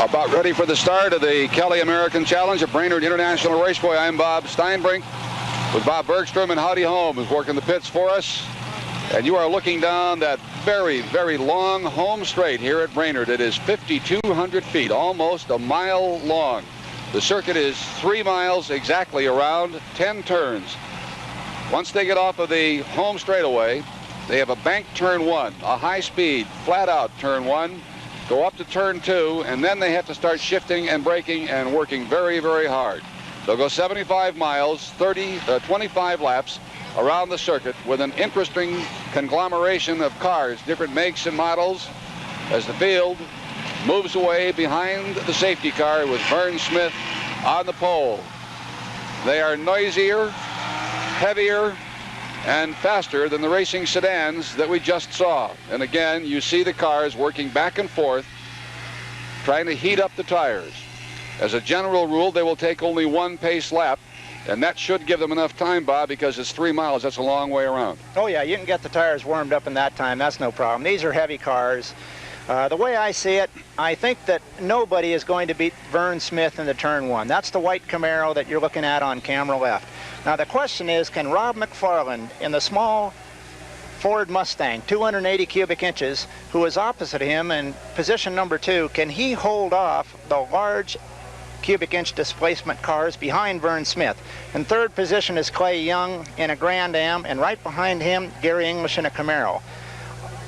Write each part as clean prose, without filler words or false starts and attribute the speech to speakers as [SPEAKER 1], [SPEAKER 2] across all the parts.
[SPEAKER 1] About ready for the start of the Kelly American Challenge at Brainerd International Raceway. I'm Bob Steinbrink with Bob Bergstrom, and Howdy Holmes is working the pits for us. And you are looking down that very, very long home straight here at Brainerd. It is 5,200 feet, almost a mile long. The circuit is 3 miles exactly around, 10 turns. Once they get off of the home straightaway, they have a bank turn 1, a high-speed, flat-out turn 1, go up to turn 2, and then they have to start shifting and braking and working very, very hard. They'll go 75 miles, 25 laps around the circuit with an interesting conglomeration of cars, different makes and models, as the field moves away behind the safety car with Vern Smith on the pole. They are noisier, heavier, and faster than the racing sedans that we just saw. And again, you see the cars working back and forth, trying to heat up the tires. As a general rule, they will take only 1 pace lap, and that should give them enough time, Bob, because it's 3 miles. That's a long way around.
[SPEAKER 2] Oh, yeah, you can get the tires warmed up in that time. That's no problem. These are heavy cars. The way I see it, I think that nobody is going to beat Vern Smith in the turn 1. That's the white Camaro that you're looking at on camera left. Now the question is, can Rob McFarland in the small Ford Mustang, 280 cubic inches, who is opposite him in position number 2, can he hold off the large cubic inch displacement cars behind Vern Smith? In third position is Clay Young in a Grand Am, and right behind him, Gary English in a Camaro.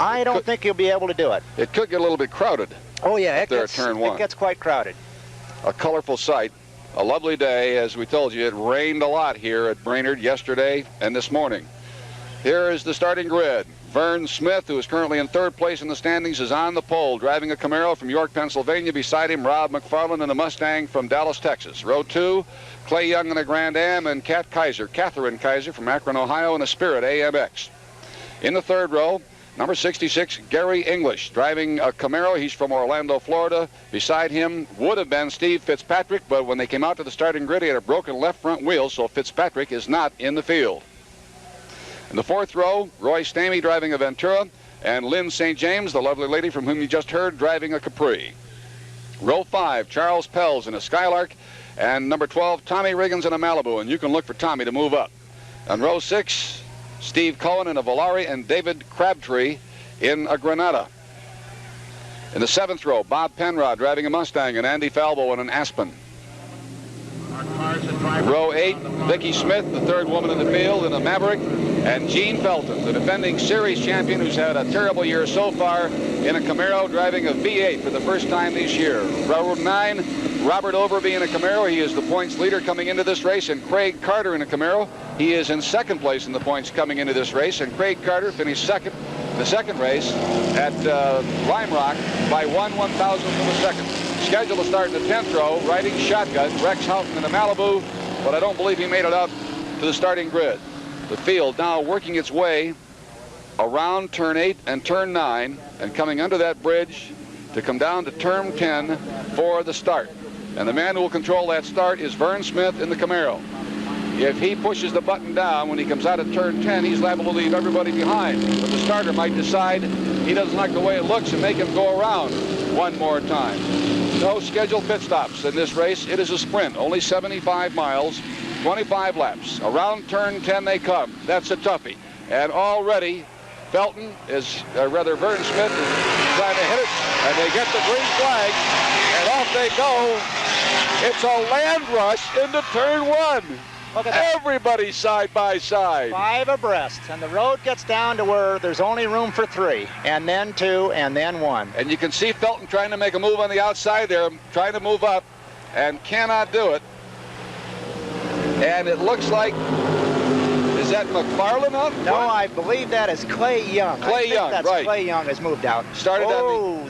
[SPEAKER 2] I don't think he'll be able to do it.
[SPEAKER 1] It could get a little bit crowded.
[SPEAKER 2] Oh yeah, it
[SPEAKER 1] gets
[SPEAKER 2] quite crowded.
[SPEAKER 1] A colorful sight, a lovely day. As we told you, it rained a lot here at Brainerd yesterday and this morning. Here is the starting grid. Vern Smith, who is currently in third place in the standings, is on the pole, driving a Camaro from York, Pennsylvania. Beside him, Rob McFarland in a Mustang from Dallas, Texas. Row 2, Clay Young in a Grand Am, and Catherine Kaiser from Akron, Ohio in a Spirit AMX. In the third row, number 66, Gary English, driving a Camaro. He's from Orlando, Florida. Beside him would have been Steve Fitzpatrick, but when they came out to the starting grid, he had a broken left front wheel, so Fitzpatrick is not in the field. In the fourth row, Roy Stamey driving a Ventura, and Lynn St. James, the lovely lady from whom you just heard, driving a Capri. Row 5, Charles Pells in a Skylark, and number 12, Tommy Riggins in a Malibu, and you can look for Tommy to move up. On row 6, Steve Cohen in a Volare, and David Crabtree in a Granada. In the 7th row, Bob Penrod driving a Mustang, and Andy Falbo in an Aspen. Row 8, Vicki Smith, the third woman in the field, in a Maverick, and Gene Felton, the defending series champion who's had a terrible year so far, in a Camaro driving a V8 for the first time this year. Row 9, Robert Overby in a Camaro. He is the points leader coming into this race, and Craig Carter in a Camaro. He is in second place in the points coming into this race, and Craig Carter finished second in the second race at Lime Rock by 1/1000th of a second. Scheduled to start in the 10th row, riding shotgun, Rex Houghton in a Malibu, but I don't believe he made it up to the starting grid. The field now working its way around turn 8 and turn 9, and coming under that bridge to come down to turn 10 for the start. And the man who will control that start is Vern Smith in the Camaro. If he pushes the button down when he comes out of turn 10, he's liable to leave everybody behind. But the starter might decide he doesn't like the way it looks and make him go around one more time. No scheduled pit stops in this race. It is a sprint, only 75 miles, 25 laps. Around turn 10 they come. That's a toughie. And already Vern Smith is trying to hit it, and they get the green flag, and off they go. It's a land rush into turn 1.
[SPEAKER 2] Look at that.
[SPEAKER 1] Everybody side by side.
[SPEAKER 2] 5 abreast, and the road gets down to where there's only room for 3, and then 2, and then 1.
[SPEAKER 1] And you can see Felton trying to make a move on the outside there, trying to move up, and cannot do it. And it looks like, is that McFarland out?
[SPEAKER 2] No, I believe that is Clay Young.
[SPEAKER 1] Clay Young, right.
[SPEAKER 2] Clay Young has moved out.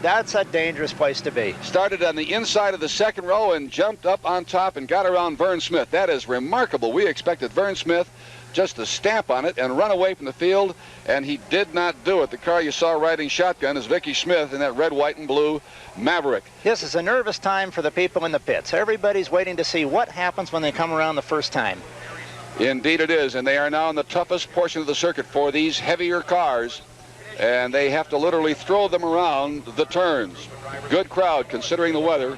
[SPEAKER 2] That's a dangerous place to be.
[SPEAKER 1] Started on the inside of the second row and jumped up on top and got around Vern Smith. That is remarkable. We expected Vern Smith just to stamp on it and run away from the field, and he did not do it. The car you saw riding shotgun is Vicki Smith in that red, white, and blue Maverick.
[SPEAKER 2] This is a nervous time for the people in the pits. Everybody's waiting to see what happens when they come around the first time.
[SPEAKER 1] Indeed it is, and they are now in the toughest portion of the circuit for these heavier cars. and they have to literally throw them around the turns. Good crowd considering the weather,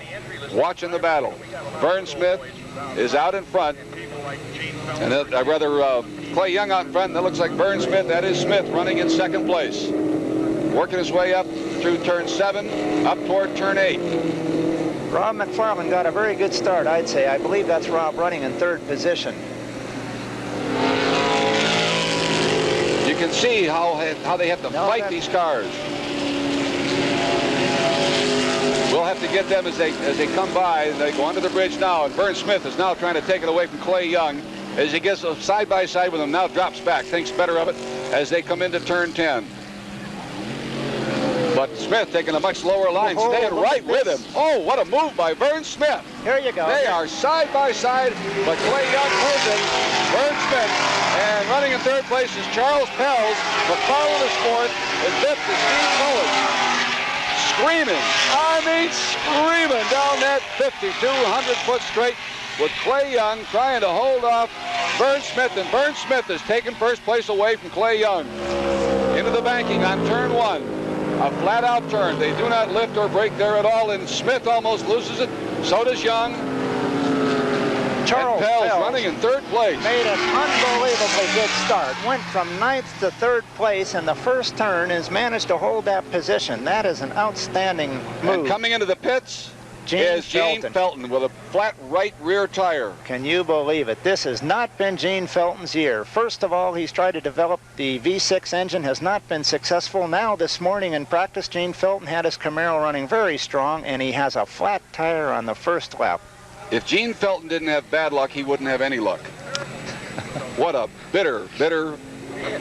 [SPEAKER 1] watching the battle. Vern Smith is out in front, and Clay Young out in front. That looks like Vern Smith. That is Smith running in second place. Working his way up through turn 7, up toward turn 8.
[SPEAKER 2] Rob McFarland got a very good start, I'd say. I believe that's Rob running in third position.
[SPEAKER 1] You can see how they have to fight these cars. We'll have to get them as they come by. They go under the bridge now, and Vern Smith is now trying to take it away from Clay Young. As he gets side by side with him, now drops back, thinks better of it as they come into turn 10. But Smith taking a much lower line, staying right with him. Oh, what a move by Vern Smith.
[SPEAKER 2] Here you go.
[SPEAKER 1] They are side by side, but Clay Young pulls in Vern Smith. And running in third place is Charles Pells. McFarland is fourth, and fifth is Steve Mullins. Screaming, I mean screaming down that 5,200-foot straight with Clay Young trying to hold off Vern Smith. And Vern Smith has taken first place away from Clay Young. Into the banking on turn 1. A flat-out turn. They do not lift or brake there at all, and Smith almost loses it. So does Young.
[SPEAKER 2] Charles
[SPEAKER 1] Pells
[SPEAKER 2] Pells
[SPEAKER 1] running in third place.
[SPEAKER 2] made an unbelievably good start. Went from 9th to 3rd place in the first turn and has managed to hold that position. That is an outstanding move.
[SPEAKER 1] And coming into the pits
[SPEAKER 2] Gene
[SPEAKER 1] Felton with a flat right rear tire.
[SPEAKER 2] Can you believe it? This has not been Gene Felton's year. First of all, he's tried to develop the V6 engine, has not been successful. Now this morning in practice, Gene Felton had his Camaro running very strong, and he has a flat tire on the first lap.
[SPEAKER 1] If Gene Felton didn't have bad luck, he wouldn't have any luck. What a bitter, bitter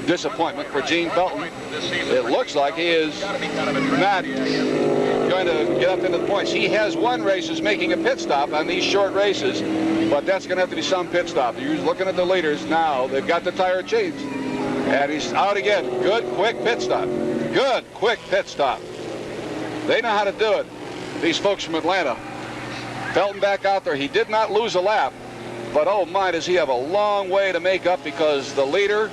[SPEAKER 1] disappointment for Gene Felton. It looks like he is not going to get up into the points. He has won races making a pit stop on these short races, but that's going to have to be some pit stop. You're looking at the leaders now. They've got the tire changed, and he's out again. Good, quick pit stop. Good, quick pit stop. They know how to do it, these folks from Atlanta. Felton back out there. He did not lose a lap, but oh my, does he have a long way to make up, because the leader,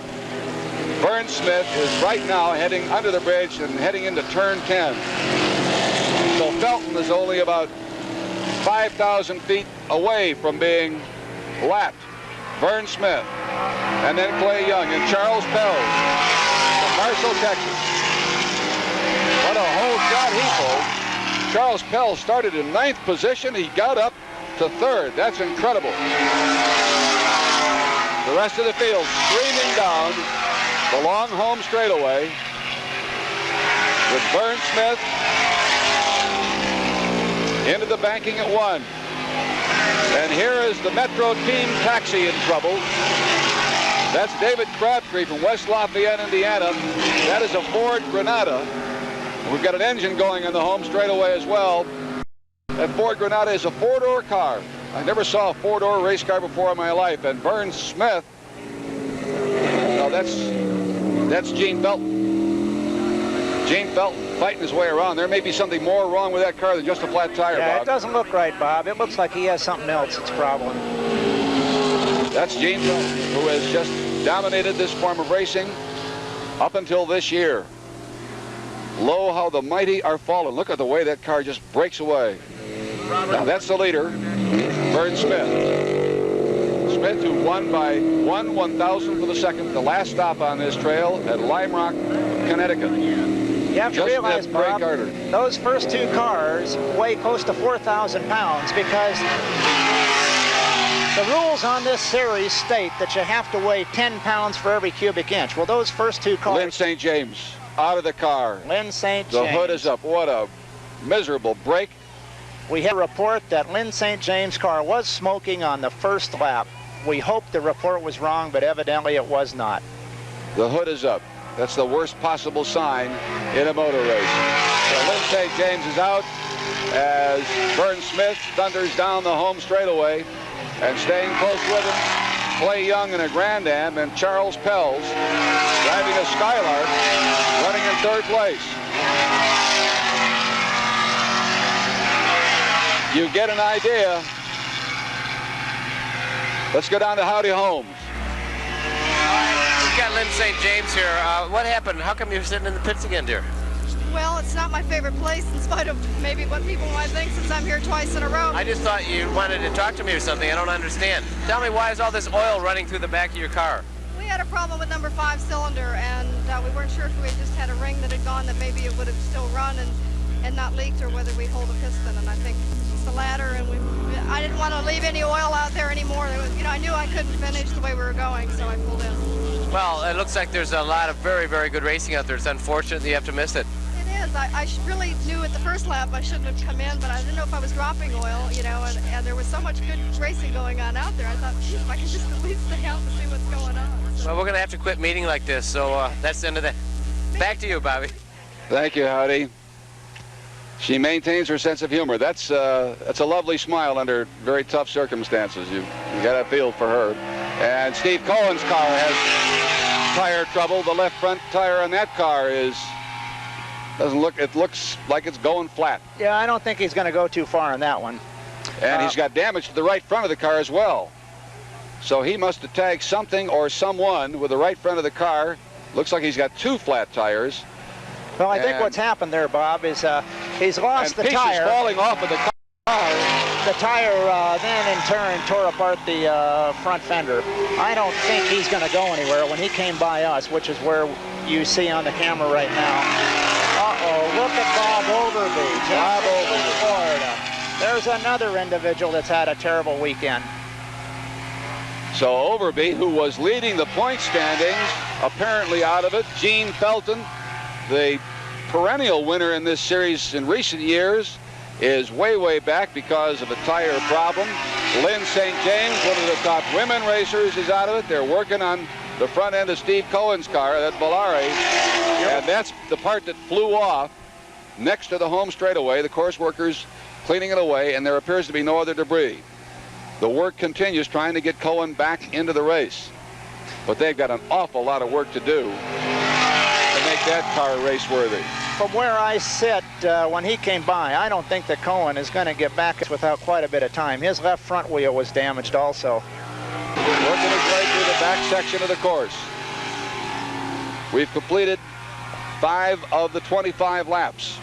[SPEAKER 1] Vern Smith, is right now heading under the bridge and heading into turn 10. So Felton is only about 5,000 feet away from being lapped. Vern Smith, and then Clay Young and Charles Pells from Marshall, Texas. What a whole shot he pulled. Charles Pells started in 9th position. He got up to 3rd. That's incredible. The rest of the field streaming down the long home straightaway with Vern Smith into the banking at 1. And here is the Metro Team Taxi in trouble. That's David Crabtree from West Lafayette, Indiana. That is a Ford Granada. We've got an engine going on the home straightaway as well. That Ford Granada is a 4-door car. I never saw a 4-door race car before in my life. And Vern Smith, no, that's Gene Felton. Gene Felton fighting his way around. There may be something more wrong with that car than just a flat tire,
[SPEAKER 2] Yeah,
[SPEAKER 1] Bob.
[SPEAKER 2] it doesn't look right, Bob. It looks like he has something else that's a problem.
[SPEAKER 1] That's Gene Felton, who has just dominated this form of racing up until this year. Lo, how the mighty are fallen. Look at the way that car just breaks away. Now that's the leader, Vern Smith. Smith, who won by 1/1,000th of a second, the last stop on this trail at Lime Rock, Connecticut.
[SPEAKER 2] You have to realize, Bob, those first 2 cars weigh close to 4,000 pounds, because the rules on this series state that you have to weigh 10 pounds for every cubic inch. Well, those first 2 cars...
[SPEAKER 1] Lynn St. James out of the car.
[SPEAKER 2] Lynn St. James.
[SPEAKER 1] The hood is up. What a miserable break.
[SPEAKER 2] We had a report that Lynn St. James' car was smoking on the first lap. We hope the report was wrong, but evidently it was not.
[SPEAKER 1] The hood is up. That's the worst possible sign in a motor race. So Lynn St. James is out as Vern Smith thunders down the home straightaway, and staying close with him, Clay Young in a Grand Am, and Charles Pells driving a Skylark, running in 3rd place. You get an idea. Let's go down to Howdy Holmes.
[SPEAKER 3] We've got Lynn St. James here. What happened? How come you're sitting in the pits again, dear?
[SPEAKER 4] Well, it's not my favorite place, in spite of maybe what people might think, since I'm here twice in a row.
[SPEAKER 3] I just thought you wanted to talk to me or something. I don't understand. Tell me, why is all this oil running through the back of your car?
[SPEAKER 4] We had a problem with number 5 cylinder, and we weren't sure if we had just had a ring that had gone, that maybe it would have still run and not leaked, or whether we'd hold a piston. And I think it's the latter, and I didn't want to leave any oil out there anymore. There was, I knew I couldn't finish the way we were going, so I pulled in.
[SPEAKER 3] Well, it looks like there's a lot of very, very good racing out there. It's unfortunate that you have to miss it.
[SPEAKER 4] I really knew at the first lap I shouldn't have come in, but I didn't know if I was dropping oil, and there was so much good racing going on out there. I thought, geez, if I could just at least stay out and see what's going on. So.
[SPEAKER 3] Well, we're going to have to quit meeting like this, so that's the end of that. Back to you, Bobby.
[SPEAKER 1] Thank you, Howdy. She maintains her sense of humor. That's a lovely smile under very tough circumstances. You got a feel for her. And Steve Cohen's car has tire trouble. The left front tire on that car it looks like it's going flat.
[SPEAKER 2] Yeah, I don't think he's going to go too far on that one.
[SPEAKER 1] And he's got damage to the right front of the car as well. So he must have tagged something or someone with the right front of the car. Looks like he's got 2 flat tires.
[SPEAKER 2] Well, I think what's happened there, Bob, is he's lost the tire.
[SPEAKER 1] Pieces falling off of the car.
[SPEAKER 2] The tire then in turn tore apart the front fender. I don't think he's going to go anywhere when he came by us, which is where you see on the camera right now. Uh-oh, look at Bob Overby. Bob Overby, Florida. There's another individual that's had a terrible weekend.
[SPEAKER 1] So Overby, who was leading the point standings, apparently out of it. Gene Felton, the perennial winner in this series in recent years, is way, way back because of a tire problem. Lynn St. James, one of the top women racers, is out of it. They're working on the front end of Steve Cohen's car, that Volare, and that's the part that flew off next to the home straightaway. The course workers cleaning it away, and there appears to be no other debris. The work continues trying to get Cohen back into the race, but they've got an awful lot of work to do to make that car race-worthy.
[SPEAKER 2] From where I sit, when he came by, I don't think that Cohen is going to get back without quite a bit of time. His left front wheel was damaged also.
[SPEAKER 1] Working his way through the back section of the course. We've completed 5 of the 25 laps.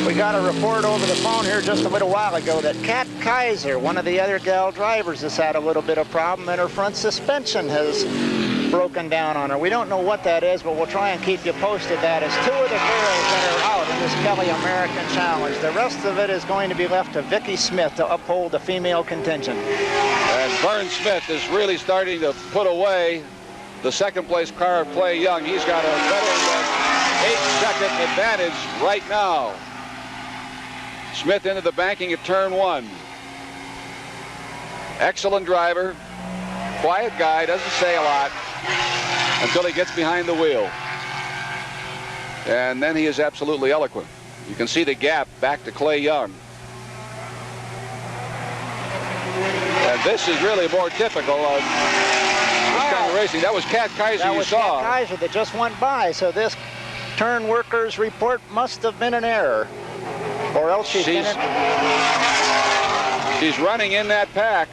[SPEAKER 2] We got a report over the phone here just a little while ago that Kat Kaiser, one of the other gal drivers, has had a little bit of problem, and her front suspension has broken down on her. We don't know what that is, but we'll try and keep you posted. That is 2 of the girls that are out in this Kelly American Challenge. The rest of it is going to be left to Vicki Smith to uphold the female contingent.
[SPEAKER 1] And Vern Smith is really starting to put away the second-place car of Clay Young. He's got a better than 8-second advantage right now. Smith into the banking at turn 1. Excellent driver. Quiet guy, doesn't say a lot until he gets behind the wheel. And then he is absolutely eloquent. You can see the gap back to Clay Young. And this is really more typical of this kind of racing. That was Kat Kaiser you saw.
[SPEAKER 2] Kat Kaiser that just went by, so this turn worker's report must have been an error. Or else she's
[SPEAKER 1] running in that pack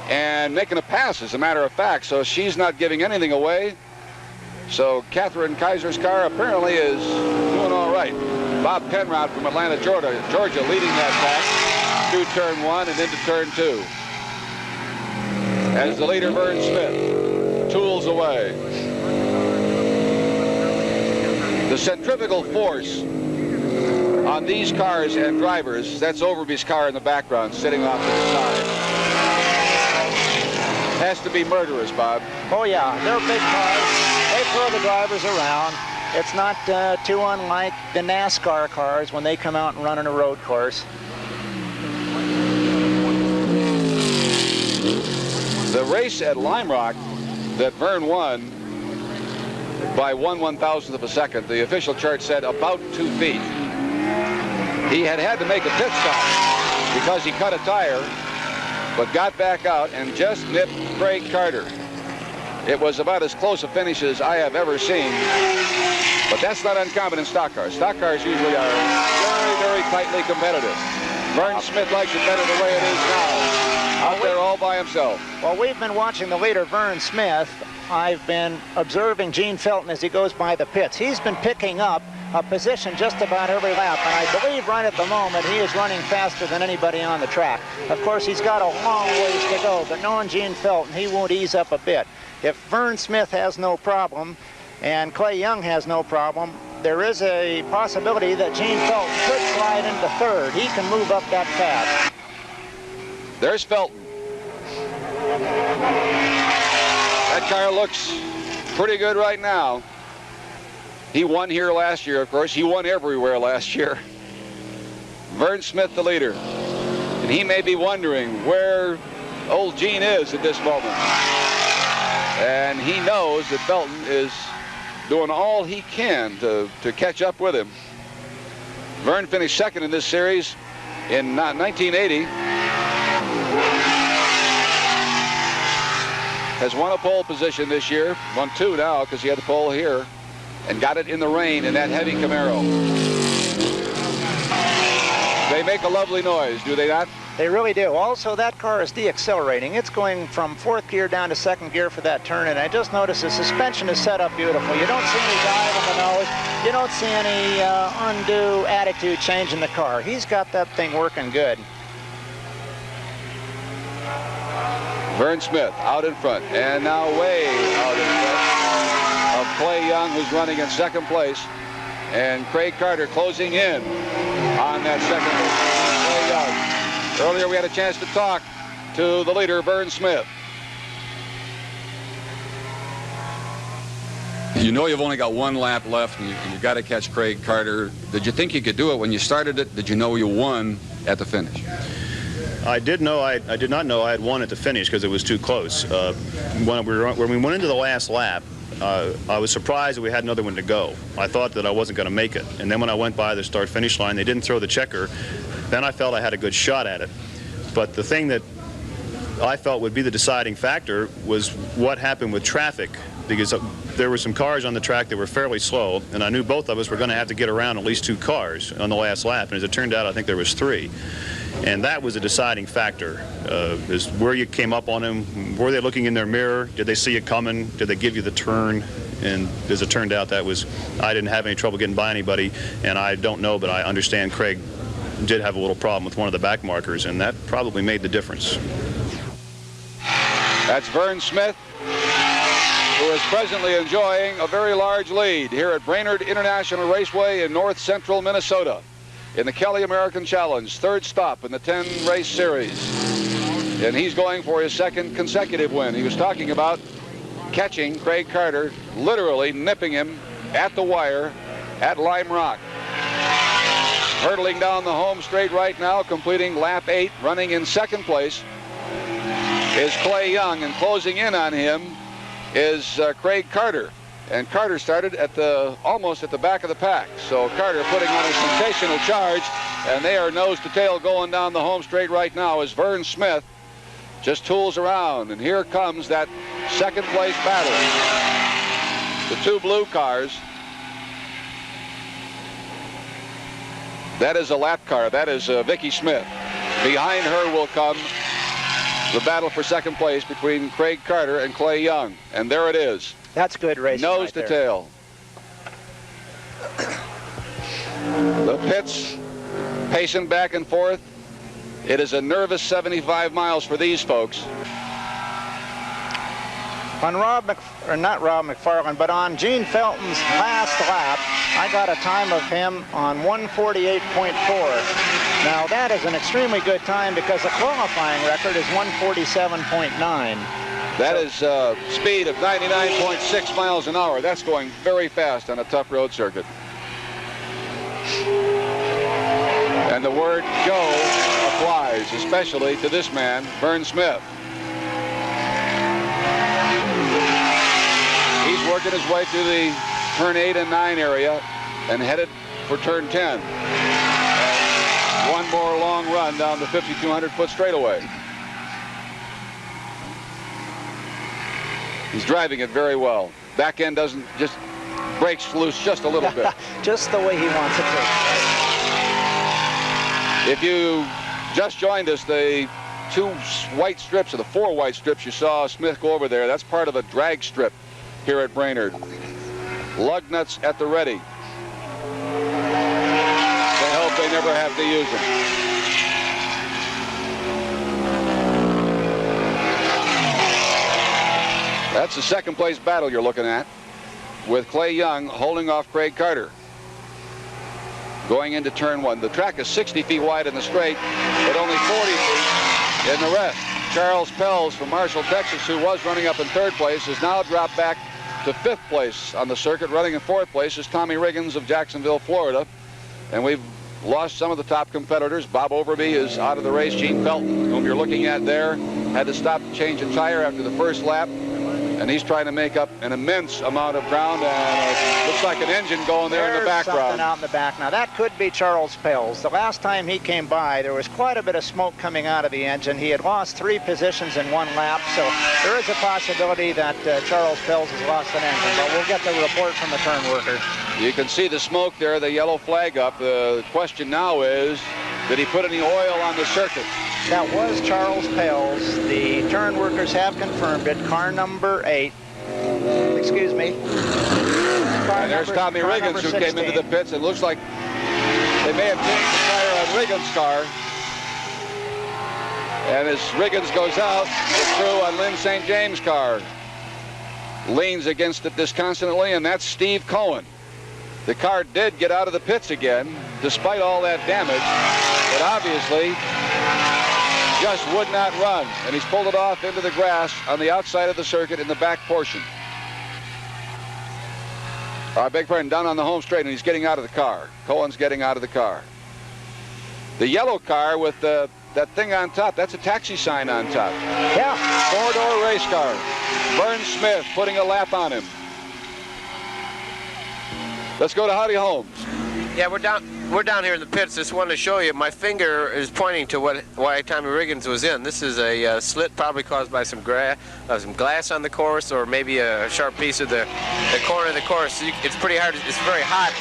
[SPEAKER 1] and making a pass, as a matter of fact, so she's not giving anything away. So Catherine Kaiser's car apparently is doing all right. Bob Penrod from Atlanta, Georgia leading that pack through turn 1 and into turn 2. As the leader, Vern Smith, tools away. The centrifugal force on these cars and drivers, that's Overby's car in the background, sitting off to the side, has to be murderous, Bob.
[SPEAKER 2] Oh, yeah, they're big cars. They throw the drivers around. It's not too unlike the NASCAR cars when they come out and run on a road course.
[SPEAKER 1] The race at Lime Rock that Vern won by 1/1000th of a second, the official chart said about 2 feet. He had to make a pit stop because he cut a tire, but got back out and just nipped Craig Carter. It was about as close a finish as I have ever seen, but that's not uncommon in stock cars. Stock cars usually are very, very tightly competitive. Vern Smith likes it better the way it is now. Out there all by himself.
[SPEAKER 2] Well, we've been watching the leader, Vern Smith. I've been observing Gene Felton as he goes by the pits. He's been picking up a position just about every lap, and I believe right at the moment he is running faster than anybody on the track. Of course, he's got a long ways to go, but knowing Gene Felton, he won't ease up a bit. If Vern Smith has no problem and Clay Young has no problem, there is a possibility that Gene Felton could slide into third. He can move up that fast.
[SPEAKER 1] There's Felton. That car looks pretty good right now. He won here last year, of course. He won everywhere last year. Vern Smith, the leader. And he may be wondering where old Gene is at this moment. And he knows that Felton is doing all he can to catch up with him. Vern finished second in this series in 1980. Has won a pole position this year. Won two now because he had the pole here. And got it in the rain in that heavy Camaro. They make a lovely noise, do they not?
[SPEAKER 2] They really do. Also, that car is deaccelerating. It's going from fourth gear down to second gear for that turn, and I just noticed the suspension is set up beautiful. You don't see any dive in the nose. You don't see any undue attitude change in the car. He's got that thing working good.
[SPEAKER 1] Vern Smith out in front, and now way out in front of Clay Young, who's running in second place, and Craig Carter closing in on that second place. Clay Young. Earlier we had a chance to talk to the leader, Vern Smith.
[SPEAKER 5] You know you've only got one lap left, and you got to catch Craig Carter. Did you think you could do it when you started it? Did you know you won at the finish?
[SPEAKER 6] I did not know I had won at the finish because it was too close. When we went into the last lap, I was surprised that we had another one to go. I thought that I wasn't going to make it. And then when I went by the start-finish line, they didn't throw the checker. Then I felt I had a good shot at it. But the thing that I felt would be the deciding factor was what happened with traffic, because there were some cars on the track that were fairly slow, and I knew both of us were going to have to get around at least two cars on the last lap. And as it turned out, I think there was three. And that was a deciding factor, is where you came up on them. Were they looking in their mirror? Did they see it coming? Did they give you the turn? And as it turned out, I didn't have any trouble getting by anybody, and I don't know, but I understand Craig did have a little problem with one of the back markers, and that probably made the difference.
[SPEAKER 1] That's Vern Smith, who is presently enjoying a very large lead here at Brainerd International Raceway in north central Minnesota in the Kelly American Challenge, third stop in the 10-race series. And he's going for his second consecutive win. He was talking about catching Craig Carter, literally nipping him at the wire at Lime Rock. Hurtling down the home straight right now, completing lap 8, running in second place, is Clay Young, and closing in on him is Craig Carter. And Carter started at almost at the back of the pack. So Carter putting on a sensational charge, and they are nose to tail going down the home straight right now as Vern Smith just tools around. And here comes that second place battle. The two blue cars. That is a lap car. That is Vicki Smith. Behind her will come the battle for second place between Craig Carter and Clay Young. And there it is.
[SPEAKER 2] That's good racing.
[SPEAKER 1] Nose to tail. The pits pacing back and forth. It is a nervous 75 miles for these folks.
[SPEAKER 2] On not Rob McFarland, but on Gene Felton's last lap, I got a time of him on 1:48.4. Now that is an extremely good time because the qualifying record is 1:47.9.
[SPEAKER 1] That is speed of 99.6 miles an hour. That's going very fast on a tough road circuit. And the word go applies, especially to this man, Vern Smith. He's working his way through the turn 8 and 9 area and headed for turn 10. And one more long run down the 5,200-foot straightaway. He's driving it very well. Back end doesn't, just breaks loose just a little bit.
[SPEAKER 2] Just the way he wants it to.
[SPEAKER 1] If you just joined us, the 2 white strips, or the 4 white strips you saw Smith go over there, that's part of a drag strip here at Brainerd. Lug nuts at the ready. They hope they never have to use them. That's the second place battle you're looking at, with Clay Young holding off Craig Carter. Going into turn 1. The track is 60 feet wide in the straight, but only 40 feet in the rest. Charles Pelz from Marshall, Texas, who was running up in 3rd place, has now dropped back to 5th place on the circuit. Running in 4th place is Tommy Riggins of Jacksonville, Florida. And we've lost some of the top competitors. Bob Overby is out of the race. Gene Felton, whom you're looking at there, had to stop to change a tire after the first lap. And he's trying to make up an immense amount of ground, and looks like an engine going there in the background.
[SPEAKER 2] Something out in the back. Now that could be Charles Pelz. The last time he came by, there was quite a bit of smoke coming out of the engine. He had lost 3 positions in 1 lap, so there is a possibility that Charles Pelz has lost an engine, but we'll get the report from the turn worker.
[SPEAKER 1] You can see the smoke there, the yellow flag up. The question now is, did he put any oil on the circuit?
[SPEAKER 2] That was Charles Pelz. The turn workers have confirmed it. Car number 8. Excuse me.
[SPEAKER 1] And there's Tommy Riggins, who came into the pits. It looks like they may have changed the tire on Riggins' car. And as Riggins goes out, it's through on Lynn St. James' car. Leans against it disconsolately, and that's Steve Cohen. The car did get out of the pits again, despite all that damage, but obviously just would not run, and he's pulled it off into the grass on the outside of the circuit in the back portion. I beg pardon, down on the home straight, and he's getting out of the car. Cohen's getting out of the car. The yellow car with that thing on top, that's a taxi sign on top.
[SPEAKER 2] Yeah.
[SPEAKER 1] 4-door race car. Vern Smith putting a lap on him. Let's go to Howdy Holmes.
[SPEAKER 3] Yeah, we're down here in the pits. Just wanted to show you. My finger is pointing to why Tommy Riggins was in. This is a slit probably caused by some glass on the course, or maybe a sharp piece of the corner of the course. It's pretty hard. It's very hot,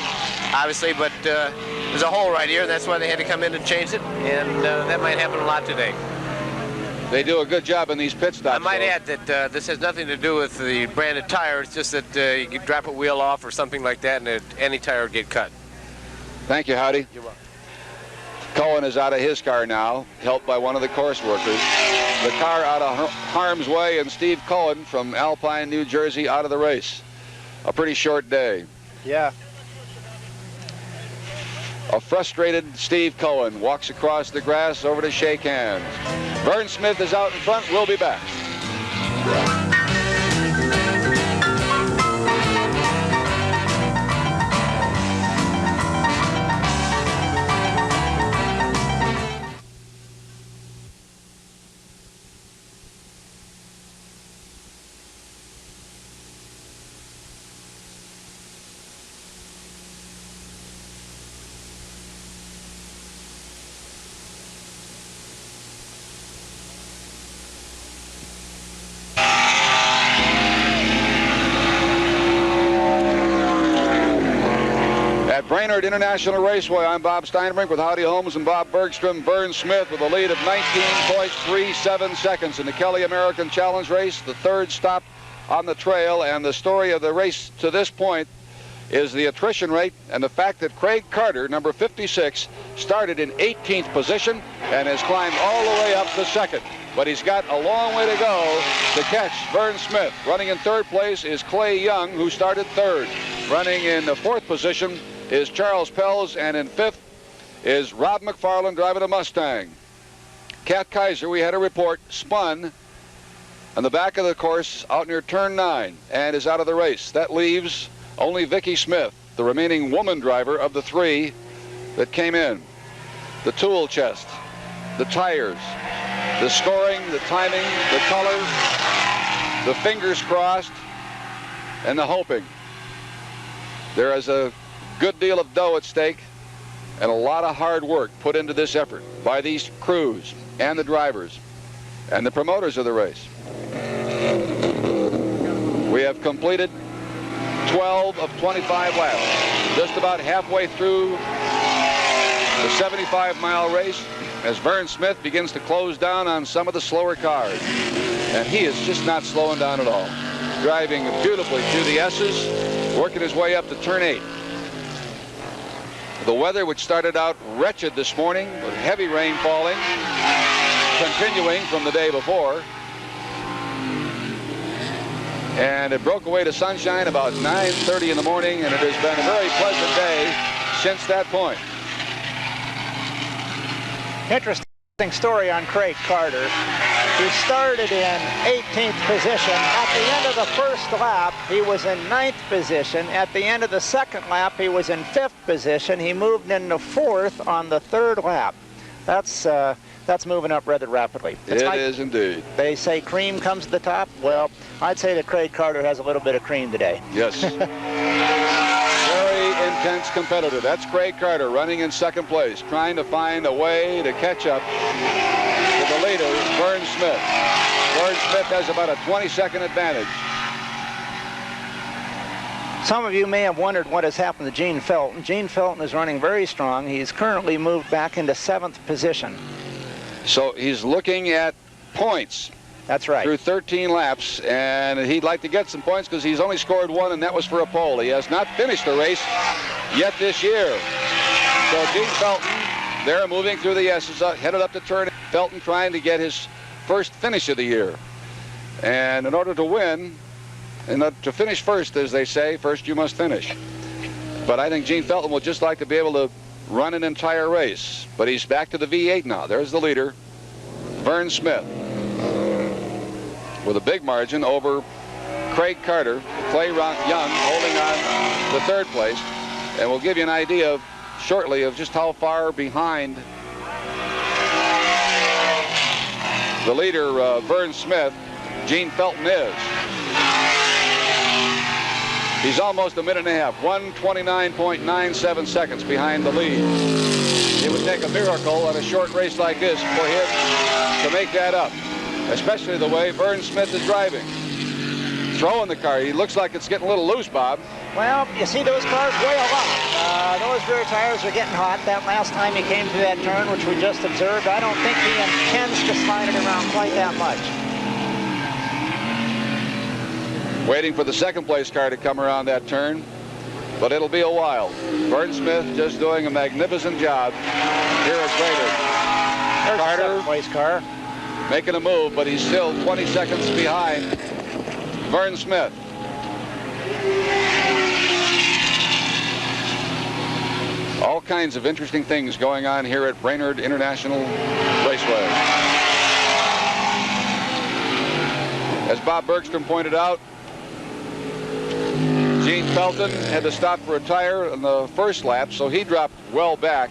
[SPEAKER 3] obviously, but there's a hole right here, and that's why they had to come in and change it. And that might happen a lot today.
[SPEAKER 1] They do a good job in these pit stops.
[SPEAKER 3] I might add that this has nothing to do with the branded tire. It's just that you could drop a wheel off or something like that, and any tire would get cut.
[SPEAKER 1] Thank you, Howdy.
[SPEAKER 3] You're welcome.
[SPEAKER 1] Cohen is out of his car now, helped by one of the course workers. The car out of harm's way, and Steve Cohen from Alpine, New Jersey, out of the race. A pretty short day.
[SPEAKER 2] Yeah.
[SPEAKER 1] A frustrated Steve Cohen walks across the grass over to shake hands. Vern Smith is out in front. We'll be back. Brainerd International Raceway. I'm Bob Steinbrink with Howdy Holmes and Bob Bergstrom. Vern Smith with a lead of 19.37 seconds in the Kelly American Challenge race, the 3rd stop on the trail. And the story of the race to this point is the attrition rate and the fact that Craig Carter, number 56, started in 18th position and has climbed all the way up to 2nd. But he's got a long way to go to catch Vern Smith. Running in 3rd place is Clay Young, who started 3rd. Running in the 4th position is Charles Pelz, and in 5th is Rob McFarland driving a Mustang. Cat Kaiser, we had a report, spun on the back of the course out near turn 9 and is out of the race. That leaves only Vicki Smith, the remaining woman driver of the 3 that came in. The tool chest, the tires, the scoring, the timing, the colors, the fingers crossed, and the hoping. There is a good deal of dough at stake and a lot of hard work put into this effort by these crews and the drivers and the promoters of the race. We have completed 12 of 25 laps, just about halfway through The 75-mile race as Vern Smith begins to close down on some of the slower cars. And he is just not slowing down at all. Driving beautifully through the S's, working his way up to turn 8. The weather, which started out wretched this morning with heavy rain falling, continuing from the day before. And it broke away to sunshine about 9:30 in the morning, and it has been a very pleasant day since that point.
[SPEAKER 2] Interesting story on Craig Carter. He started in 18th position. At the end of the first lap, he was in 9th position. At the end of the second lap, he was in 5th position. He moved into 4th on the third lap. That's moving up rather rapidly.
[SPEAKER 1] It is indeed.
[SPEAKER 2] They say cream comes to the top. Well, I'd say that Craig Carter has a little bit of cream today.
[SPEAKER 1] Yes. Very intense competitor. That's Craig Carter running in second place, trying to find a way to catch up to the leader, Vern Smith. Vern Smith has about a 20-second advantage.
[SPEAKER 2] Some of you may have wondered what has happened to Gene Felton. Gene Felton is running very strong. He's currently moved back into 7th position.
[SPEAKER 1] So he's looking at points.
[SPEAKER 2] That's right.
[SPEAKER 1] Through 13 laps, and he'd like to get some points because he's only scored 1, and that was for a pole. He has not finished the race yet this year. So Gene Felton, there moving through the S's, headed up to turn. Felton trying to get his first finish of the year. And in order to win, to finish first, as they say, first you must finish. But I think Gene Felton would just like to be able to run an entire race. But he's back to the V8 now. There's the leader, Vern Smith, with a big margin over Craig Carter. Clay Young holding on to third place. And we'll give you an idea shortly of just how far behind the leader, Vern Smith, Gene Felton is. He's almost a minute and a half, 1:29.97 seconds behind the lead. It would take a miracle on a short race like this for him to make that up, especially the way Vern Smith is driving. Throwing the car, he looks like it's getting a little loose, Bob.
[SPEAKER 2] Well, you see those cars way along. Those rear tires are getting hot. That last time he came to that turn, which we just observed, I don't think he intends to slide it around quite that much.
[SPEAKER 1] Waiting for the second place car to come around that turn, but it'll be a while. Vern Smith just doing a magnificent job here at Brainerd.
[SPEAKER 2] There's
[SPEAKER 1] Carter,
[SPEAKER 2] the second place car,
[SPEAKER 1] making a move, but he's still 20 seconds behind Vern Smith. All kinds of interesting things going on here at Brainerd International Raceway. As Bob Bergstrom pointed out, Gene Felton had to stop for a tire in the first lap, so he dropped well back.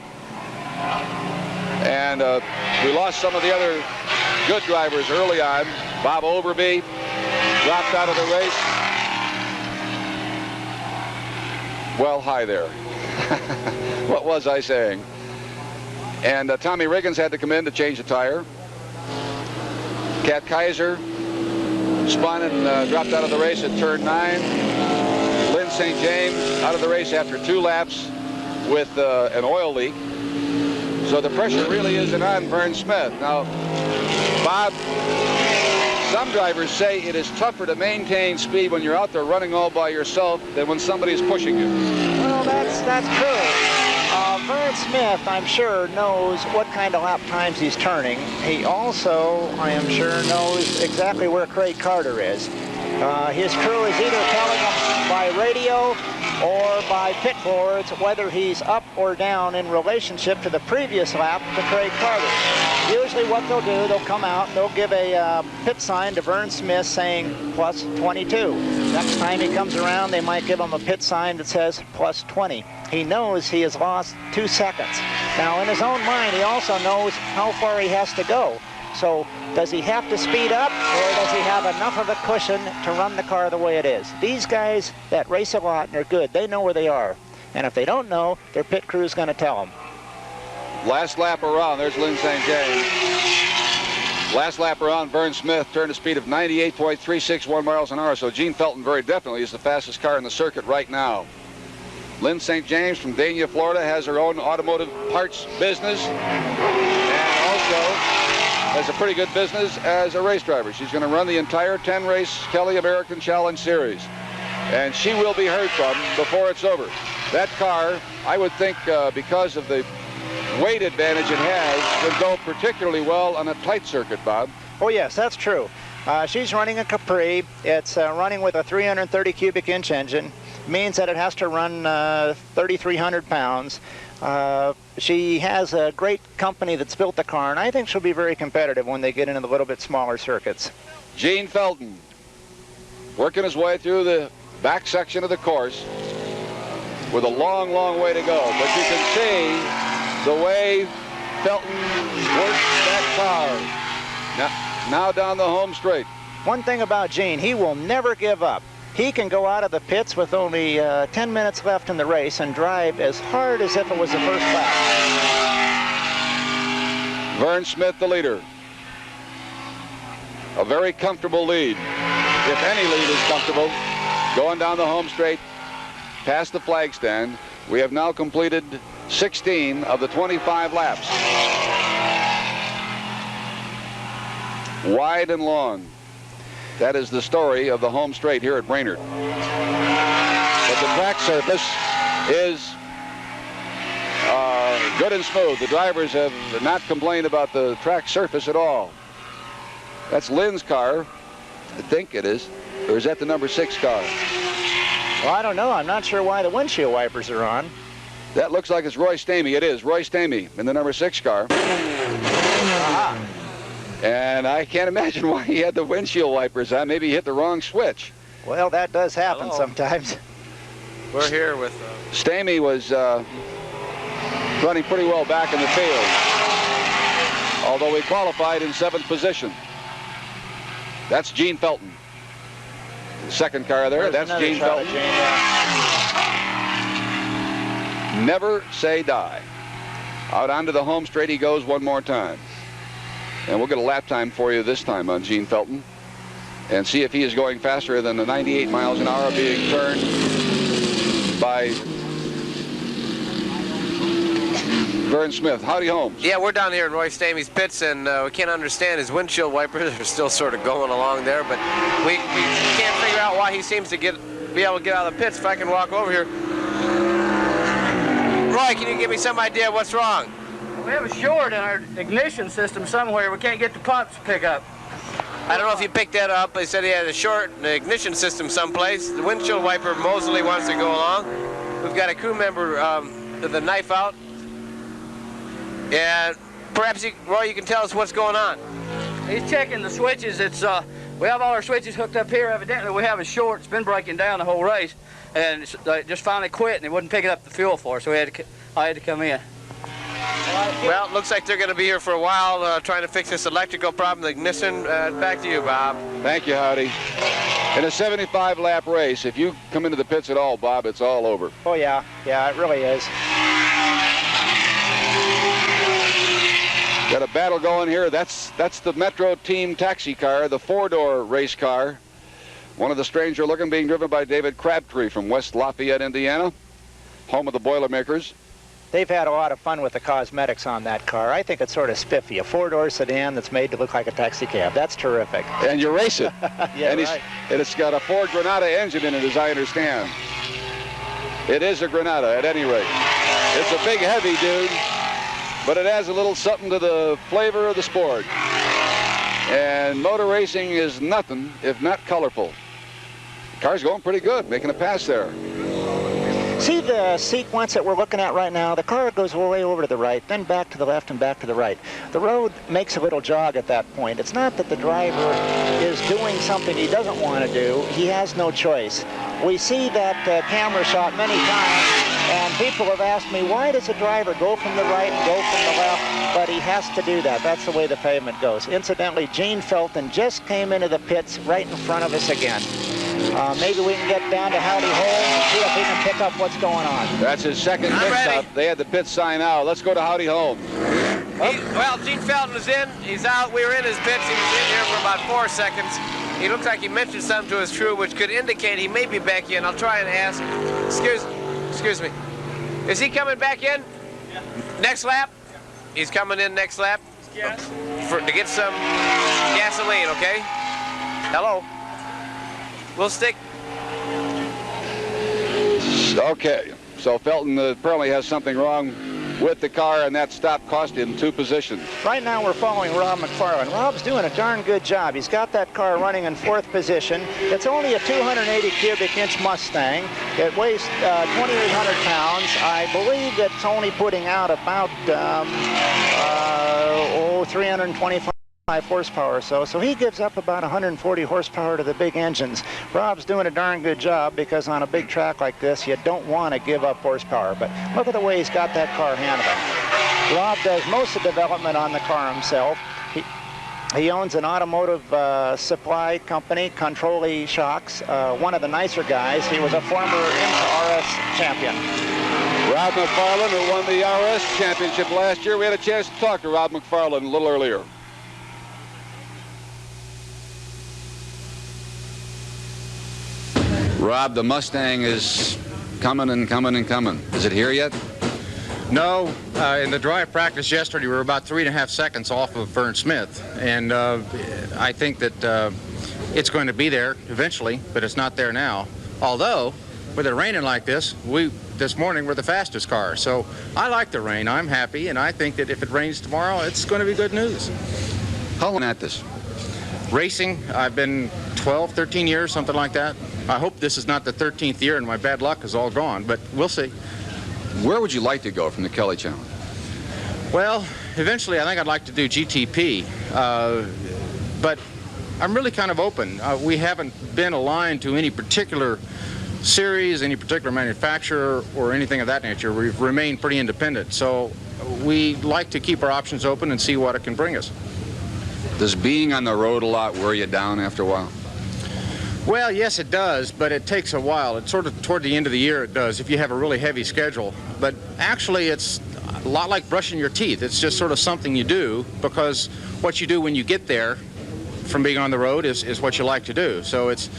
[SPEAKER 1] And we lost some of the other good drivers early on. Bob Overby dropped out of the race. Well, hi there. What was I saying? And Tommy Riggins had to come in to change the tire. Cat Kaiser spun and dropped out of the race at turn 9. Lynn St. James out of the race after 2 laps with an oil leak. So the pressure really isn't on Vern Smith. Now, Bob, some drivers say it is tougher to maintain speed when you're out there running all by yourself than when somebody's pushing you.
[SPEAKER 2] Well, that's true. Vern Smith, I'm sure, knows what kind of lap times he's turning. He also, I am sure, knows exactly where Craig Carter is. His crew is either telling him by radio or by pit boards whether he's up or down in relationship to the previous lap to Craig Carter. Usually what they'll do, they'll come out, they'll give a pit sign to Vern Smith saying plus 22. Next time he comes around, they might give him a pit sign that says plus 20. He knows he has lost 2 seconds. Now, in his own mind, he also knows how far he has to go. So does he have to speed up, or does he have enough of a cushion to run the car the way it is? These guys that race a lot and are good, they know where they are. And if they don't know, their pit crew is going to tell them.
[SPEAKER 1] Last lap around, there's Lynn St. James. Last lap around, Vern Smith turned a speed of 98.361 miles an hour. So Gene Felton very definitely is the fastest car in the circuit right now. Lynn St. James from Dania, Florida, has her own automotive parts business and also has a pretty good business as a race driver. She's going to run the entire 10-race Kelly American Challenge Series, and she will be heard from before it's over. That car, I would think, because of the weight advantage it has, would go particularly well on a tight circuit, Bob.
[SPEAKER 2] Oh, yes, that's true. She's running a Capri. It's running with a 330 cubic inch engine. Means that it has to run 3,300 pounds. She has a great company that's built the car, and I think she'll be very competitive when they get into the little bit smaller circuits.
[SPEAKER 1] Gene Felton working his way through the back section of the course with a long, long way to go. But you can see the way Felton works that car. Now down the home straight.
[SPEAKER 2] One thing about Gene, he will never give up. He can go out of the pits with only 10 minutes left in the race and drive as hard as if it was the first lap.
[SPEAKER 1] Vern Smith, the leader. A very comfortable lead. If any lead is comfortable, going down the home straight, past the flag stand. We have now completed 16 of the 25 laps. Wide and long. That is the story of the home straight here at Brainerd. But the track surface is good and smooth. The drivers have not complained about the track surface at all. That's Lynn's car, I think it is. Or is that the number 6 car?
[SPEAKER 2] Well, I don't know. I'm not sure why the windshield wipers are on.
[SPEAKER 1] That looks like it's Roy Stamey. It is Roy Stamey in the number 6 car.
[SPEAKER 2] Aha.
[SPEAKER 1] And I can't imagine why he had the windshield wipers on. Maybe he hit the wrong switch.
[SPEAKER 2] Well, that does happen sometimes.
[SPEAKER 3] We're here with...
[SPEAKER 1] Stamey was running pretty well back in the field, although he qualified in 7th position. That's Gene Felton. The second car there, that's Gene Felton. Never say die. Out onto the home straight he goes one more time. And we'll get a lap time for you this time on Gene Felton and see if he is going faster than the 98 miles an hour being turned by Vern Smith. Howdy, Holmes.
[SPEAKER 3] Yeah, we're down here in Roy Stamey's pits, and we can't understand his windshield wipers are still sort of going along there, but we can't figure out why he seems to be able to get out of the pits. If I can walk over here. Roy, can you give me some idea what's wrong?
[SPEAKER 7] We have a short in our ignition system somewhere. We can't get the pumps to pick up.
[SPEAKER 3] I don't know if you picked that up. They said he had a short in the ignition system someplace. The windshield wiper Mosley wants to go along. We've got a crew member with a knife out. And perhaps, Roy, you can tell us what's going on.
[SPEAKER 7] He's checking the switches. It's we have all our switches hooked up here. Evidently, we have a short. It's been breaking down the whole race, and it just finally quit, and it wouldn't pick up the fuel for us, so I had to come in.
[SPEAKER 3] Well, it looks like they're going to be here for a while trying to fix this electrical problem, the ignition. Back to you, Bob.
[SPEAKER 1] Thank you, Howdy. In a 75-lap race, if you come into the pits at all, Bob, it's all over.
[SPEAKER 2] Oh, yeah. Yeah, it really is.
[SPEAKER 1] Got a battle going here. That's the Metro Team taxi car, the 4-door race car. One of the stranger looking, being driven by David Crabtree from West Lafayette, Indiana, home of the Boilermakers.
[SPEAKER 2] They've had a lot of fun with the cosmetics on that car. I think it's sort of spiffy. A 4-door sedan that's made to look like a taxi cab. That's terrific.
[SPEAKER 1] And you race it.
[SPEAKER 2] Yeah,
[SPEAKER 1] and
[SPEAKER 2] right.
[SPEAKER 1] It's got a Ford Granada engine in it, as I understand. It is a Granada, at any rate. It's a big, heavy dude, but it adds a little something to the flavor of the sport. And motor racing is nothing if not colorful. The car's going pretty good, making a pass there.
[SPEAKER 2] See the sequence that we're looking at right now? The car goes way over to the right, then back to the left and back to the right. The road makes a little jog at that point. It's not that the driver is doing something he doesn't want to do. He has no choice. We see that camera shot many times, and people have asked me, why does a driver go from the right and go from the left? But he has to do that. That's the way the pavement goes. Incidentally, Gene Felton just came into the pits right in front of us again. Maybe we can get down to Howdy Holmes and see if he can pick up what's going on.
[SPEAKER 1] That's his second pit stop. They had the pit sign out. Let's go to Howdy Holmes.
[SPEAKER 3] Well, Gene Felton is in. He's out. We were in his pits. He was in here for about 4 seconds. He looks like he mentioned something to his crew, which could indicate he may be back in. I'll try and ask. Excuse me. Excuse me. Is he coming back in? Yeah. Next lap? Yeah. He's coming in next lap?
[SPEAKER 7] Yes.
[SPEAKER 3] To get some gasoline, okay? Hello? We'll stick.
[SPEAKER 1] Okay, so Felton apparently has something wrong with the car, and that stop cost him 2 positions.
[SPEAKER 2] Right now we're following Rob McFarland. Rob's doing a darn good job. He's got that car running in 4th position. It's only a 280 cubic inch Mustang. It weighs 2,800 pounds. I believe it's only putting out about 325 horsepower or so. So he gives up about 140 horsepower to the big engines. Rob's doing a darn good job, because on a big track like this, you don't want to give up horsepower. But look at the way he's got that car handled. Rob does most of the development on the car himself. He owns an automotive supply company, Control-E Shocks, one of the nicer guys. He was a former IMSA RS champion.
[SPEAKER 1] Rob McFarland, who won the RS championship last year. We had a chance to talk to Rob McFarland a little earlier.
[SPEAKER 5] Rob, the Mustang is coming and coming and coming. Is it here yet?
[SPEAKER 8] No. In the drive practice yesterday, we were about 3.5 seconds off of Vern Smith. And I think that it's going to be there eventually, but it's not there now. Although, with it raining like this, this morning we're the fastest car. So I like the rain. I'm happy, and I think that if it rains tomorrow, it's going to be good news.
[SPEAKER 5] How long at this?
[SPEAKER 8] Racing, I've been 12, 13 years, something like that. I hope this is not the 13th year and my bad luck is all gone, but we'll see.
[SPEAKER 5] Where would you like to go from the Kelly Challenge?
[SPEAKER 8] Well, eventually I think I'd like to do GTP, but I'm really kind of open. We haven't been aligned to any particular series, any particular manufacturer, or anything of that nature. We've remained pretty independent, so we like to keep our options open and see what it can bring us.
[SPEAKER 5] Does being on the road a lot wear you down after a while?
[SPEAKER 8] Well, yes, it does, but it takes a while. It's sort of toward the end of the year it does, if you have a really heavy schedule. But actually, it's a lot like brushing your teeth. It's just sort of something you do, because what you do when you get there from being on the road is what you like to do. So it's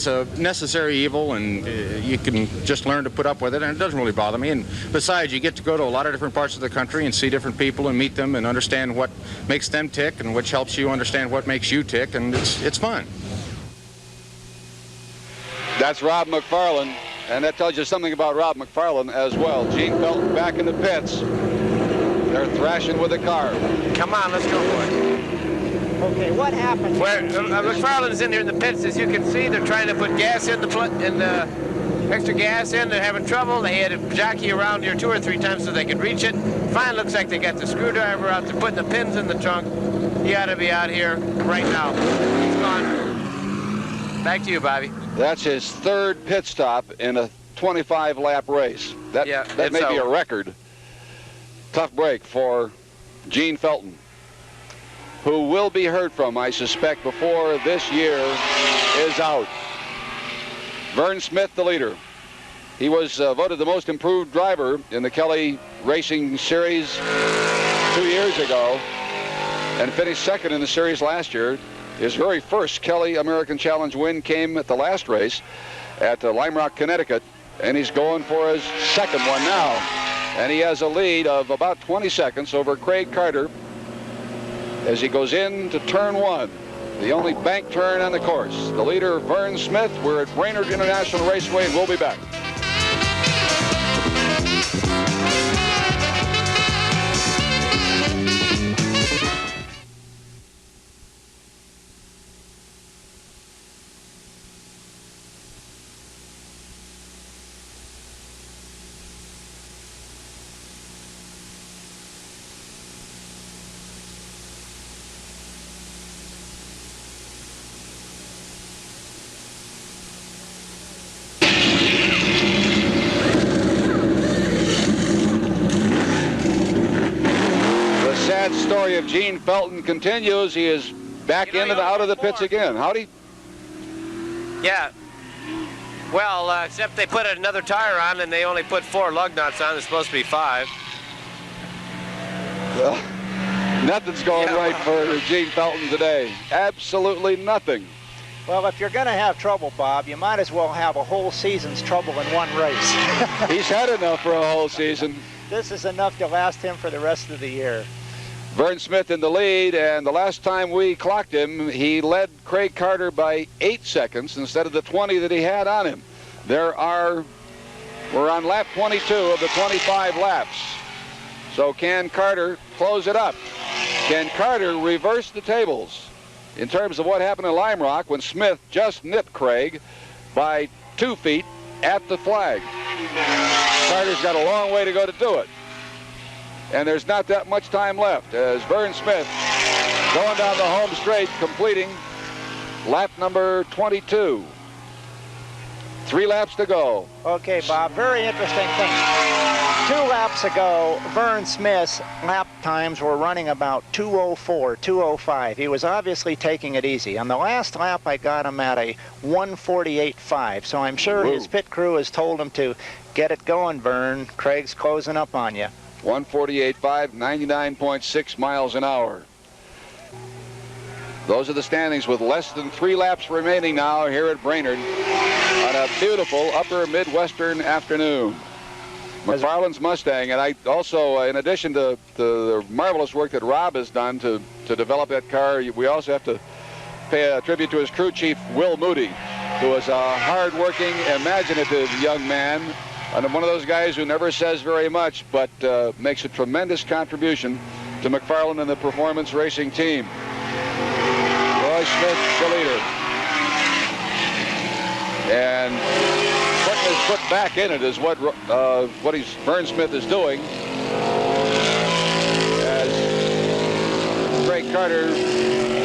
[SPEAKER 8] a necessary evil, and you can just learn to put up with it, and it doesn't really bother me. And besides, you get to go to a lot of different parts of the country and see different people and meet them and understand what makes them tick, and which helps you understand what makes you tick, and it's fun.
[SPEAKER 1] That's Rob McFarland, and that tells you something about Rob McFarland as well. Gene Felton back in the pits. They're thrashing with the car.
[SPEAKER 3] Come on, let's go for it.
[SPEAKER 2] Okay, what happened?
[SPEAKER 3] McFarland is in here in the pits. As you can see, they're trying to put gas in extra gas in. They're having trouble. They had to jockey around here 2 or 3 times so they could reach it. Finally, looks like they got the screwdriver out. They're putting the pins in the trunk. He ought to be out here right now. He's gone. Back to you, Bobby.
[SPEAKER 1] That's his 3rd pit stop in a 25-lap race. That may be a record. Tough break for Gene Felton, who will be heard from, I suspect, before this year is out. Vern Smith, the leader. He was voted the most improved driver in the Kelly Racing Series 2 years ago and finished 2nd in the series last year. His very first Kelly American Challenge win came at the last race at Lime Rock, Connecticut, and he's going for his 2nd one now. And he has a lead of about 20 seconds over Craig Carter as he goes into turn 1, the only bank turn on the course. The leader, Vern Smith. We're at Brainerd International Raceway, and we'll be back. Story of Gene Felton continues. He is back in and out of the pits again. Howdy?
[SPEAKER 3] Yeah. Well, except they put another tire on and they only put 4 lug nuts on. It's supposed to be 5.
[SPEAKER 1] Nothing's going right for Gene Felton today. Absolutely nothing.
[SPEAKER 2] Well, if you're going to have trouble, Bob, you might as well have a whole season's trouble in one race.
[SPEAKER 1] He's had enough for a whole season.
[SPEAKER 2] This is enough to last him for the rest of the year.
[SPEAKER 1] Vern Smith in the lead, and the last time we clocked him, he led Craig Carter by 8 seconds instead of the 20 that he had on him. We're on lap 22 of the 25 laps. So can Carter close it up? Can Carter reverse the tables in terms of what happened in Lime Rock when Smith just nipped Craig by 2 feet at the flag? Carter's got a long way to go to do it. And there's not that much time left as Vern Smith going down the home straight, completing lap number 22. 3 laps to go.
[SPEAKER 2] Okay, Bob, very interesting thing. 2 laps ago, Vern Smith's lap times were running about 2:04, 2:05. He was obviously taking it easy. On the last lap, I got him at a 1:48.5, so I'm sure his pit crew has told him to get it going, Vern. Craig's closing up on you.
[SPEAKER 1] 1:48.5, 99.6 miles an hour. Those are the standings with less than 3 laps remaining now here at Brainerd on a beautiful upper Midwestern afternoon. McFarland's Mustang, and I also, in addition to the marvelous work that Rob has done to develop that car, we also have to pay a tribute to his crew chief, Will Moody, who is a hard-working, imaginative young man, and one of those guys who never says very much, but makes a tremendous contribution to McFarland and the performance racing team. Roy Smith, the leader. And putting his foot back in it is what Vern Smith is doing. As Craig Carter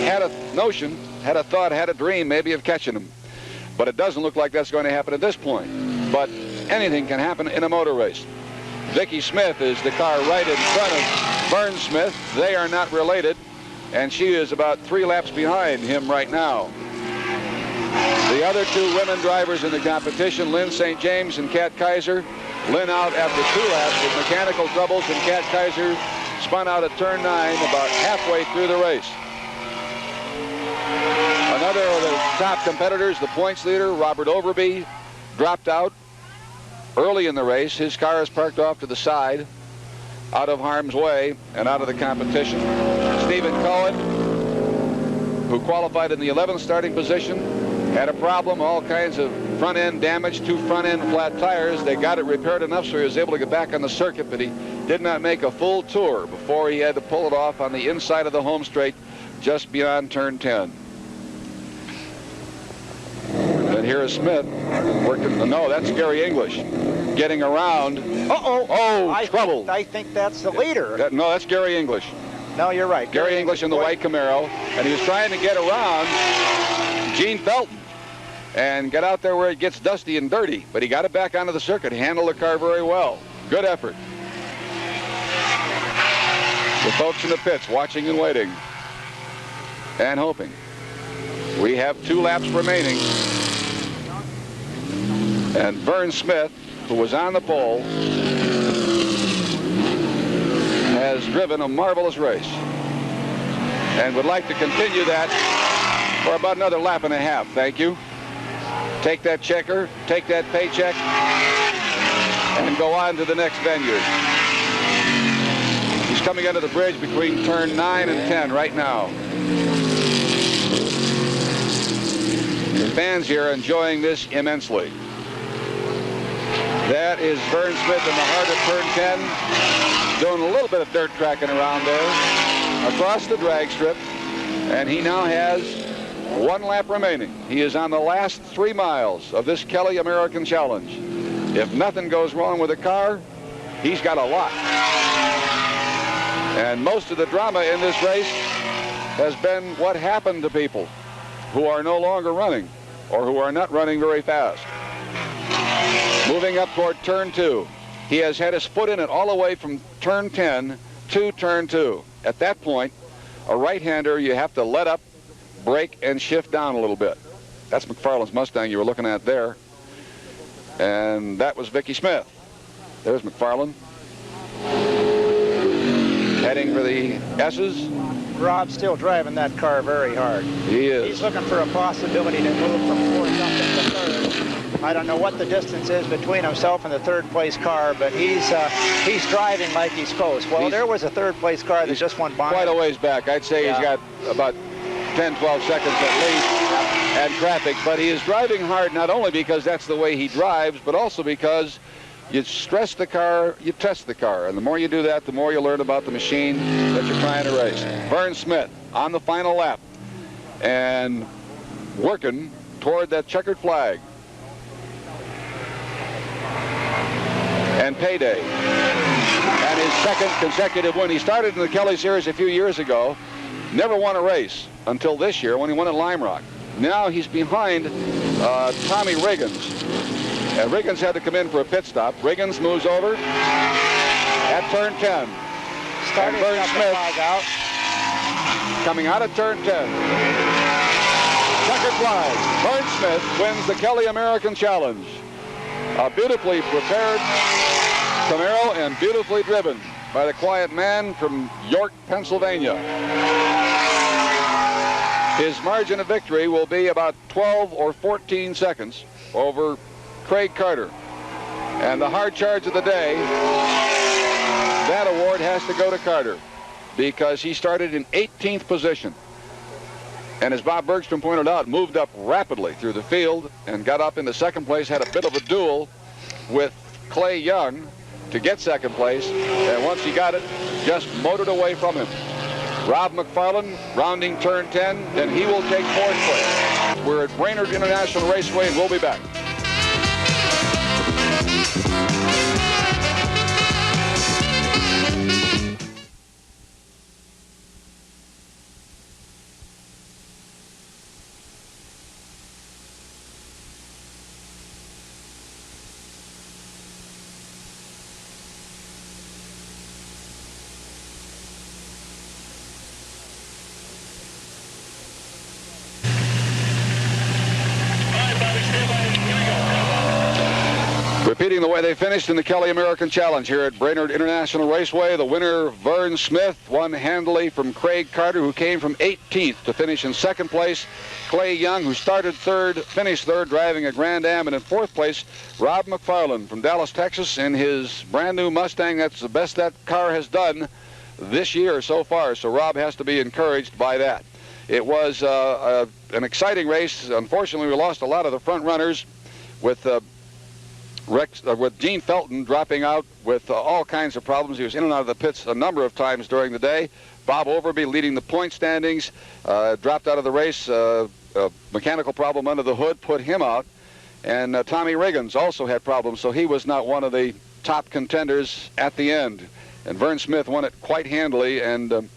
[SPEAKER 1] had a notion, had a thought, had a dream maybe of catching him. But it doesn't look like that's going to happen at this point. But anything can happen in a motor race. Vicki Smith is the car right in front of Vern Smith. They are not related, and she is about 3 laps behind him right now. The other 2 women drivers in the competition, Lynn St. James and Kat Kaiser. Lynn out after 2 laps with mechanical troubles, and Kat Kaiser spun out at turn 9 about halfway through the race. Another of the top competitors, the points leader, Robert Overby, dropped out early in the race. His car is parked off to the side, out of harm's way and out of the competition. Stephen Cohen, who qualified in the 11th starting position, had a problem, all kinds of front-end damage, 2 front-end flat tires. They got it repaired enough so he was able to get back on the circuit, but he did not make a full tour before he had to pull it off on the inside of the home straight just beyond turn 10. And here is Smith working. No, that's Gary English getting around. Trouble.
[SPEAKER 2] I think that's the leader.
[SPEAKER 1] No, that's Gary English.
[SPEAKER 2] No, you're right.
[SPEAKER 1] Gary English in the white Camaro, and he was trying to get around Gene Felton and get out there where it gets dusty and dirty, but he got it back onto the circuit. He handled the car very well. Good effort. The folks in the pits watching and waiting and hoping. We have 2 laps remaining, and Vern Smith, who was on the pole, has driven a marvelous race and would like to continue that for about another lap and a half. Thank you. Take that checker, take that paycheck, and go on to the next venue. He's coming under the bridge between turn 9 and 10 right now. The fans here are enjoying this immensely. That is Vern Smith in the heart of turn 10, doing a little bit of dirt tracking around there, across the drag strip, and he now has 1 lap remaining. He is on the last 3 miles of this Kelly American Challenge. If nothing goes wrong with the car, he's got a lot. And most of the drama in this race has been what happened to people who are no longer running or who are not running very fast. Moving up toward turn 2. He has had his foot in it all the way from turn 10 to turn 2. At that point, a right-hander, you have to let up, brake, and shift down a little bit. That's McFarland's Mustang you were looking at there. And that was Vicki Smith. There's McFarland. Heading for the S's.
[SPEAKER 2] Rob's still driving that car very hard.
[SPEAKER 1] He is.
[SPEAKER 2] He's looking for a possibility to move from fourth up into third. I don't know what the distance is between himself and the third place car, but he's driving like he's close. Well, there was a third place car that just went by.
[SPEAKER 1] Quite a ways back. I'd say he's got about 10, 12 seconds at least and traffic, but he is driving hard not only because that's the way he drives, but also because you stress the car, you test the car, and the more you do that, the more you learn about the machine that you're trying to race. Vern Smith on the final lap and working toward that checkered flag. And payday. And his second consecutive win. He started in the Kelly Series a few years ago, never won a race until this year when he won at Lime Rock. Now he's behind Tommy Riggins. And Riggins had to come in for a pit stop. Riggins moves over at turn 10. And Vern Smith out. Coming out of turn 10. Checkered flag. Vern Smith wins the Kelly American Challenge. A beautifully prepared Camaro and beautifully driven by the quiet man from York, Pennsylvania. His margin of victory will be about 12 or 14 seconds over Craig Carter. And the hard charge of the day, that award has to go to Carter because he started in 18th position. And as Bob Bergstrom pointed out, moved up rapidly through the field and got up into second place, had a bit of a duel with Clay Young to get second place. And once he got it, just motored away from him. Rob McFarland rounding turn 10, and he will take fourth place. We're at Brainerd International Raceway, and we'll be back. Repeating the way they finished in the Kelly American Challenge here at Brainerd International Raceway, the winner, Vern Smith, won handily from Craig Carter, who came from 18th to finish in second place. Clay Young, who started third, finished third, driving a Grand Am. And in fourth place, Rob McFarland from Dallas, Texas, in his brand new Mustang. That's the best that car has done this year so far, so Rob has to be encouraged by that. It was an exciting race. Unfortunately, we lost a lot of the front runners with Gene Felton dropping out with all kinds of problems. He was in and out of the pits a number of times during the day. Bob Overby leading the point standings, dropped out of the race. A mechanical problem under the hood put him out. And Tommy Riggins also had problems, so he was not one of the top contenders at the end. And Vern Smith won it quite handily. And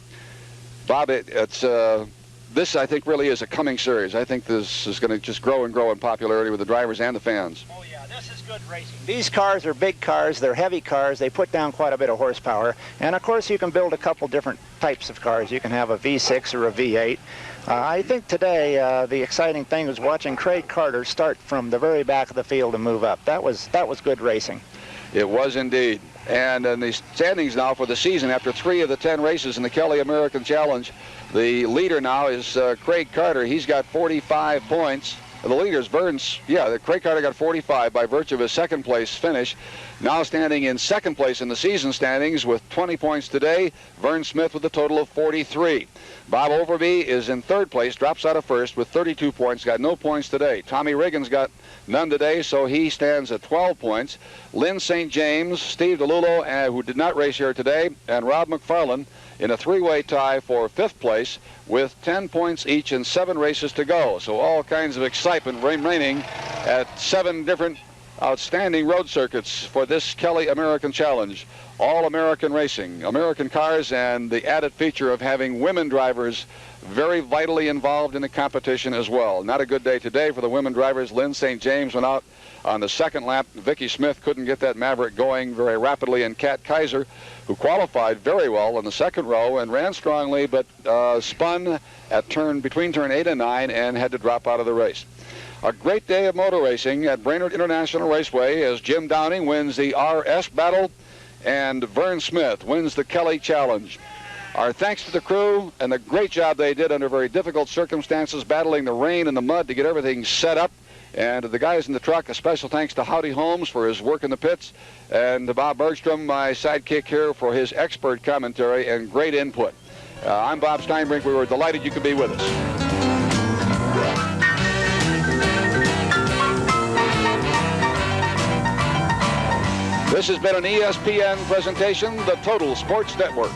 [SPEAKER 1] Bob, this, I think, really is a coming series. I think this is going to just grow and grow in popularity with the drivers and the fans.
[SPEAKER 2] Oh, yeah, this is good racing. These cars are big cars. They're heavy cars. They put down quite a bit of horsepower. And, of course, you can build a couple different types of cars. You can have a V6 or a V8. I think today the exciting thing was watching Craig Carter start from the very back of the field and move up. That was good racing.
[SPEAKER 1] It was indeed. And in the standings now for the season, after 3 of the 10 races in the Kelly American Challenge, the leader now is Craig Carter. He's got 45 points. The leader is Craig Carter got 45 by virtue of his second place finish. Now standing in second place in the season standings with 20 points today, Vern Smith with a total of 43. Bob Overby is in third place, drops out of first with 32 points, got no points today. Tommy Riggins got none today, so he stands at 12 points. Lynn St. James, Steve DeLulo, who did not race here today, and Rob McFarland in a three-way tie for fifth place with 10 points each and 7 races to go. So all kinds of excitement remaining at 7 different outstanding road circuits for this Kelly American Challenge. All American racing, American cars, and the added feature of having women drivers very vitally involved in the competition as well. Not a good day today for the women drivers. Lynn St. James went out on the second lap. Vicki Smith couldn't get that Maverick going very rapidly, and Kat Kaiser, who qualified very well in the second row and ran strongly, but spun at between turn 8 and 9 and had to drop out of the race. A great day of motor racing at Brainerd International Raceway as Jim Downing wins the RS battle and Vern Smith wins the Kelly Challenge. Our thanks to the crew and the great job they did under very difficult circumstances, battling the rain and the mud to get everything set up. And to the guys in the truck, a special thanks to Howdy Holmes for his work in the pits, and to Bob Bergstrom, my sidekick here, for his expert commentary and great input. I'm Bob Steinbrink. We were delighted you could be with us. This has been an ESPN presentation, the Total Sports Network.